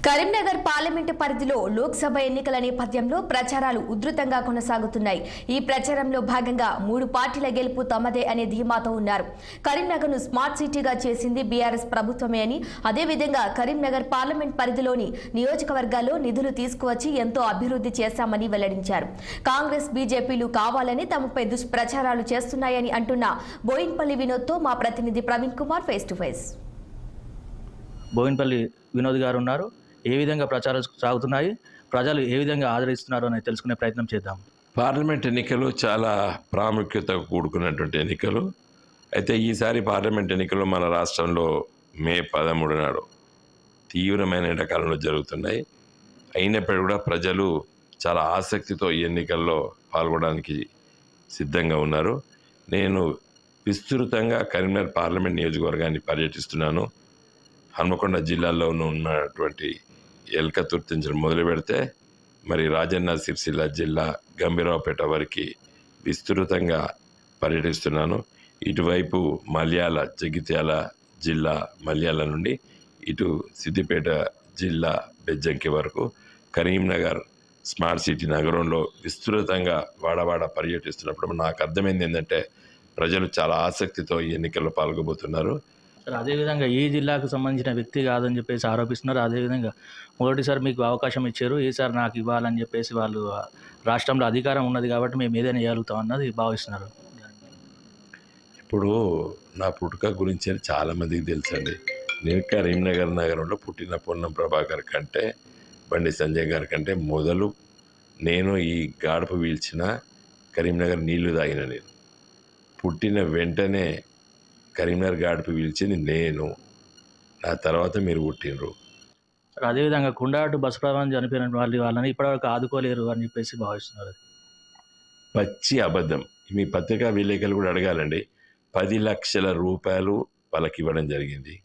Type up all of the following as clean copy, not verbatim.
Karimnagar parliament పరిధిలో లోక్సభ ఎన్నికల నేపథ్యంలో ప్రచారాలు ఉధృతంగా కొనసాగుతున్నాయి. ఈ ప్రచారంలో భాగంగా 3 పార్టీల గెలుపు తమదే అనే ధీమాతో ఉన్నారు. కరీంనగర్ను స్మార్ట్ సిటీగా చేసింది బీఆర్ఎస్ ప్రభుత్వమే అని, అదేవిధంగా కరీంనగర్ పార్లమెంట్ పరిధిలోని నియోజకవర్గాల్లో నిధులు తీసుకువచ్చి ఎంతో అభివృద్ధి చేశామని వెల్లడించారు. కాంగ్రెస్ బీజేపీలు కావాలని తమపై దుష్ప్రచారాలు చేస్తున్నాయని అంటున్న బోయిన్పల్లి వినోద్తో మా ప్రతినిధి Praveen Kumar face to face. Boinpally Vinod గారు ఉన్నారు. ఏ విధంగా ప్రచారాలు సాగుతున్నాయి, ప్రజలు ఏ విధంగా ఆదరిస్తున్నారో అని తెలుసుకునే ప్రయత్నం చేద్దాం. పార్లమెంట్ ఎన్నికలు చాలా ప్రాముఖ్యత కూడుకున్నటువంటి ఎన్నికలు. అయితే ఈసారి పార్లమెంట్ ఎన్నికలు మన రాష్ట్రంలో మే 13 నాడు తీవ్రమైన ఎండాకాలంలో జరుగుతున్నాయి. అయినప్పటికీ కూడా ప్రజలు చాలా ఆసక్తితో ఈ ఎన్నికల్లో పాల్గొనడానికి సిద్ధంగా ఉన్నారు. నేను విస్తృతంగా కరీంనగర్ పార్లమెంట్ నియోజకవర్గాన్ని పర్యటిస్తున్నాను. హన్మకొండ జిల్లాలో ఉన్నటువంటి ఎల్కతుర్తి నుంచి మొదలు పెడితే మరి రాజన్న సిరిసిల్ల జిల్లా గంభీరావుపేట వరకు విస్తృతంగా పర్యటిస్తున్నాను. ఇటువైపు మల్యాల జగిత్యాల జిల్లా మల్యాల నుండి ఇటు సిద్దిపేట జిల్లా బెజ్జంకి వరకు కరీంనగర్ స్మార్ట్ సిటీ నగరంలో విస్తృతంగా వాడవాడ పర్యటిస్తున్నప్పుడు నాకు అర్థమైంది ఏంటంటే ప్రజలు చాలా ఆసక్తితో ఈ ఎన్నికల్లో పాల్గొబోతున్నారు. అదేవిధంగా ఈ జిల్లాకు సంబంధించిన వ్యక్తి కాదని చెప్పేసి ఆరోపిస్తున్నారు. అదేవిధంగా మొదటిసారి మీకు అవకాశం ఇచ్చారు, ఈసారి నాకు ఇవ్వాలని చెప్పేసి వాళ్ళు రాష్ట్రంలో అధికారం ఉన్నది కాబట్టి మేము ఏదైనా చేయగలుగుతాం అన్నది భావిస్తున్నారు. ఇప్పుడు నా పుట్టుక గురించి చాలామందికి తెలుసండి. నేను కరీంనగర్ నగరంలో పుట్టిన పొన్నం ప్రభాకర్ కంటే బండి సంజయ్ గారి కంటే మొదలు నేను ఈ గాడుపు పీల్చిన కరీంనగర్ నీళ్లు తాగిన నేను పుట్టిన వెంటనే కరీంనగర్ గాడుపు పీల్చింది నేను. నా తర్వాత మీరు పుట్టినరు. అదేవిధంగా కుండాటు బస్సు ప్రమాదం చనిపోయిన వాళ్ళని ఇప్పటివరకు ఆదుకోలేరు అని చెప్పేసి భావిస్తున్నారు. పచ్చి అబద్ధం. మీ పత్రికా విలేకరులు కూడా అడగాలండి. 10 లక్షల రూపాయలు వాళ్ళకి ఇవ్వడం జరిగింది.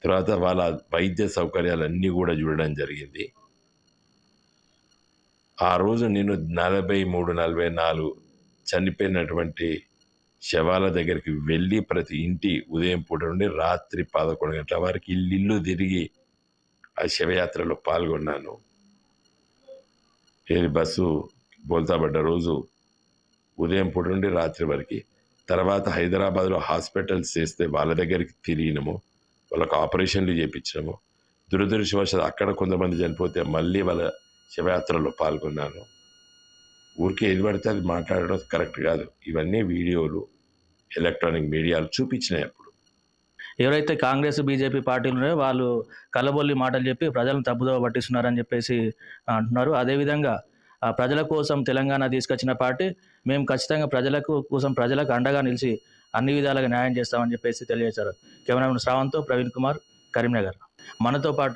తర్వాత వాళ్ళ వైద్య సౌకర్యాలన్నీ కూడా చూడడం జరిగింది. ఆ రోజు నేను 43-44 చనిపోయినటువంటి శవాల దగ్గరికి వెళ్ళి ప్రతి ఇంటి ఉదయం పూట నుండి రాత్రి 11 గంటల వరకు ఇల్లు తిరిగి ఆ శవయాత్రలో పాల్గొన్నాను. బస్సు బోల్తాపడ్డ రోజు ఉదయం పూట నుండి రాత్రి వరకు. తర్వాత హైదరాబాద్లో హాస్పిటల్స్ చేస్తే వాళ్ళ దగ్గరికి తిరిగినాము, వాళ్ళకు ఆపరేషన్లు చేయించినాము. దురదృష్టవశాత్తు అక్కడ కొంతమంది చనిపోతే మళ్ళీ వాళ్ళ శవయాత్రలో పాల్గొన్నాను. ఊరికే ఏది పడితే అది మాట్లాడడం కరెక్ట్ కాదు. ఇవన్నీ వీడియోలు ఎలక్ట్రానిక్ మీడియాలు చూపించినాయి. అప్పుడు ఎవరైతే కాంగ్రెస్ బీజేపీ పార్టీలు ఉన్నాయో వాళ్ళు కలబొల్లి మాటలు చెప్పి ప్రజలను తప్పుదోవ పట్టిస్తున్నారని చెప్పేసి అంటున్నారు. అదేవిధంగా ప్రజల కోసం తెలంగాణ తీసుకొచ్చిన పార్టీ మేము ఖచ్చితంగా ప్రజలకు అండగా నిలిచి అన్ని విధాలుగా న్యాయం చేస్తామని చెప్పేసి తెలియజేశారు. కెమెరామెన్ శ్రావంత్తో ప్రవీణ్ కుమార్, కరీంనగర్. మనతో పాటు